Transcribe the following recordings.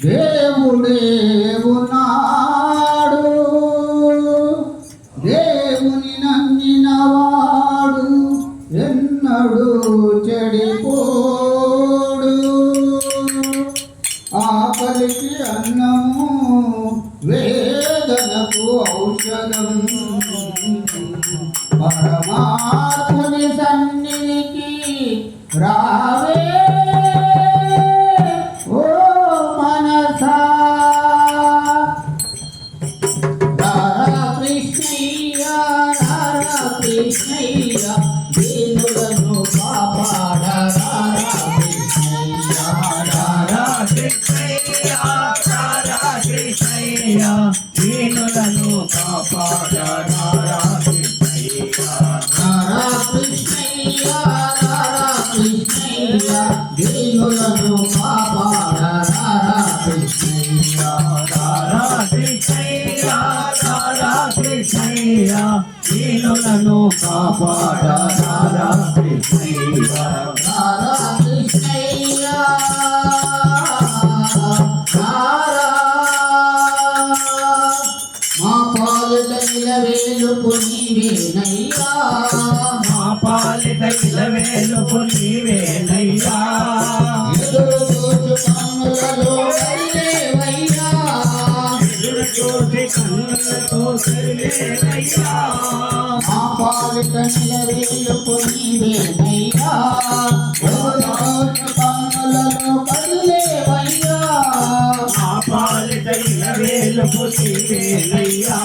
దేవుడే ఉన్నాడు, దేవుని నమ్మినవాడు ఎన్నడు చెడిపోడు. ఆకలికి అన్నము, వేదనకు ఔషధం, పరమాత్ముని సన్నిధికి రావే ఓ మనసా. రారా కృష్ణయ్య, రారా కృష్ణయ్య, దీనులను కాపాడ రారా కృష్ణయ్య. రారా కృష్ణయ్య, రారా కృష్ణయ్య, దీనులను కాపాడ రారా కృష్ణయ్య. రారా కృష్ణయ్య, రారా కృష్ణయ్య, దీనులను కాపాడ రారా కృష్ణయ్య. రారా కృష్ణయ్య, రారా కృష్ణయ్య, దీనులను కాపాడ రారా కృష్ణయ్య. రారా కృష్ణయ్య, రారా మా పాలిట నిలవేలుపు నీవేనయ్యా, మా పాలిట నిలవేలుపు నీవేనయ్యా. ఎదురు చూచు కన్నులలో కరిలేవయ్యా, ఎదురు చూసి కన్నులతో సరిలేవయ్యా. మా పాలిట నిలవేలుపు నీవేనయ్యా, ఎదురు చూచు కన్నులలో కరిలేవయ్యా. మా పాలిట నిలవేలుపు నీవేనయ్యా,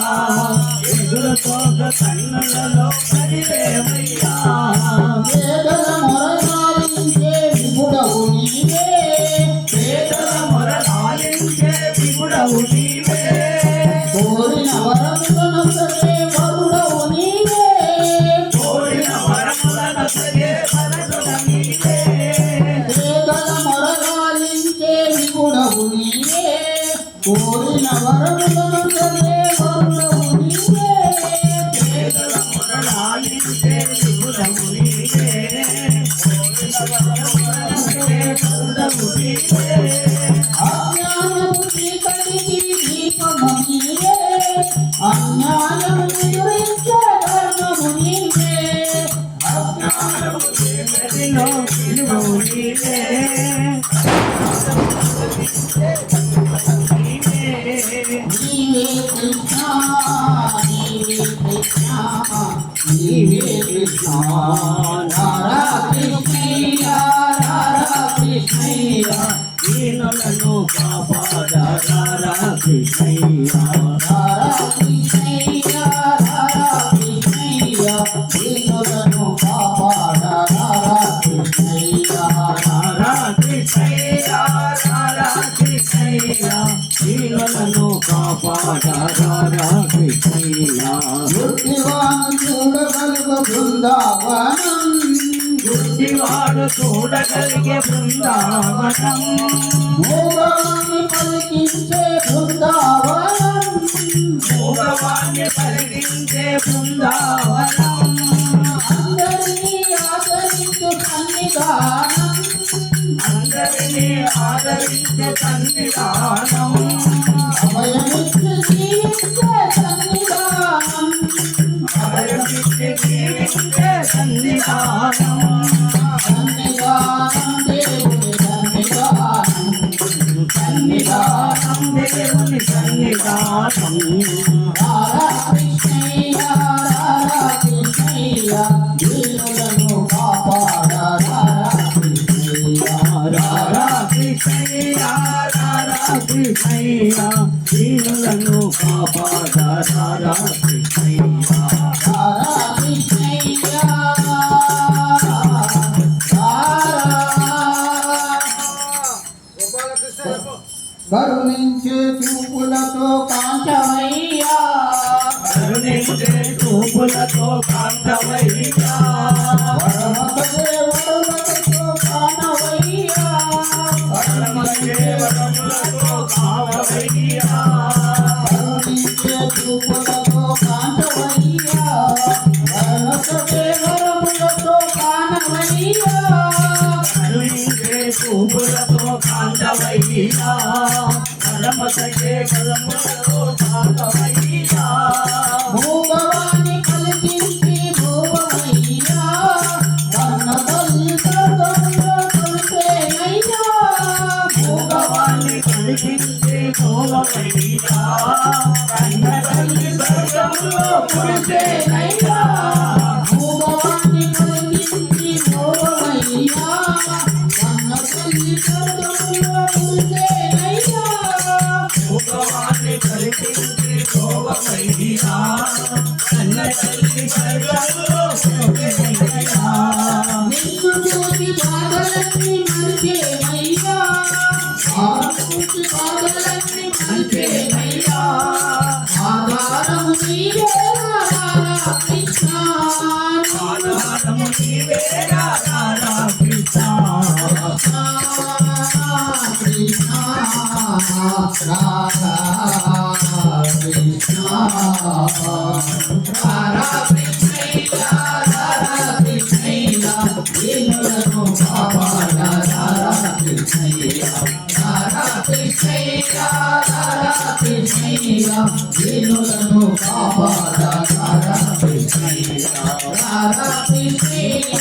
ఎదురు చూసి కన్నులలో సరిలేవయ్యా. పేదల మొరలాలించే విభుడవు నీవే, పేదల మొరలాలించే విభుడవు నీవే. కోరిన వరములనొసగే వరుడవు నీవే, కోరిన వరములనొసగే వరదుడ నీవే. పేదల మొరలాలించే విభుడవు నీవే, కోరిన వరములనొసగే వరుడవు నీవే. పేదల మొరలాలించే విభుడవు నీవే, కోరిన వరములనొసగే వరదుడ నీవే. అజ్ఞానము చీకటికి దీపము నీవే, అన్యాయము ఎదురించే ధర్మము నీవే. జ్ఞానము చీకటిలో వెలుగు నీవే, నీవే కృష్ణ, నీవే కృష్ణ, నీవే కృష్ణ. రారా కృష్ణయ్య, రారా కృష్ణయ్య, దీనులను కాపాడ రారా కృష్ణయ్య. రారా కృష్ణయ్య, రారా కృష్ణయ్య, దీనులను కాపాడ రారా కృష్ణయ్య. రారా కృష్ణయ్య, రారా కృష్ణయ్య, దీనులను కాపాడ రారా కృష్ణయ్య. గుడ్డివాను చూడగలుగు బృందావనం, గుడ్డివాడు చూడగలిగే బృందావనం, మూగవాణ్ణి పలికించే బృందావనం, మూగవాణ్ణి పలికించే బృందావనం, అందరినీ ఆదరించు సన్నిధానం, అందరినీ ఆదరించే సన్నిధానం, అభయమిచ్చి జీవించే సన్నిధానం, అభయమిచ్చి జీవించే సన్నిధానం, సన్నిధానం దేవుని సన్నిధానం, సన్నిధానం దేవుని సన్నిధానం. రారా కృష్ణయ్య, రారా కృష్ణయ్య, దీనులను కాపాడ రారా కృష్ణయ్య. రారా కృష్ణయ్య, రారా కృష్ణయ్య, దీనులను కాపాడ రారా కృష్ణయ్య. రారా కృష్ణయ్య, కరుణించే చూపులతో కాంచమయ్యా, కరుణించే చూపులతో కాంతవయ్యా, వరమొసగే వరులతో కానవయ్యా, పరమకే వరములతో కావవయ్యా, కరుణించే చూపులతో కాంచమయ్యా, వరమొసగే వరులతో కానవయ్యా, కరుణించే చూపులతో కాంతవయ్యా, పరమసగే పరములతో కాంతవయ్యా భోగవాన్ని కల్పించి భోగమయ్యా తన తల్లి స్వర్గములో కొలిచేనయ్యా భోగవాన్ని కలిగించే భోగమయ్యా కన్న తల్లి స్వర్గంలో కురిసేనయ్యా భోగవాన్ని కల్పించి భోగమయ్యా తన తల్లి స్వర్గములో కొలిచేనయ్యా భోగవాన్ని కలిగించే భోగమయ్యా కన్న తల్లి స్వర్గంలో కురిసేనయ్యా నిన్ను చూసి బాధలన్నీ మరిచేనయ్యా చూసి బాధలన్నీ మరిచేనయ్యా ఆధారము నీవే రాధా కృష్ణ ఆధారము నీవే రాధా కృష్ణ కృష్ణ రాధా కృష్ణ రాధా కృష్ణయ్య రాధా కృష్ణయ్య దీనులను కాపాడ రాధా కృష్ణయ్య రాధా కృష్ణయ్య రాధా కృష్ణయ్య దీనులను కాపాడ రాధా కృష్ణయ్య రాధా కృష్ణయ్య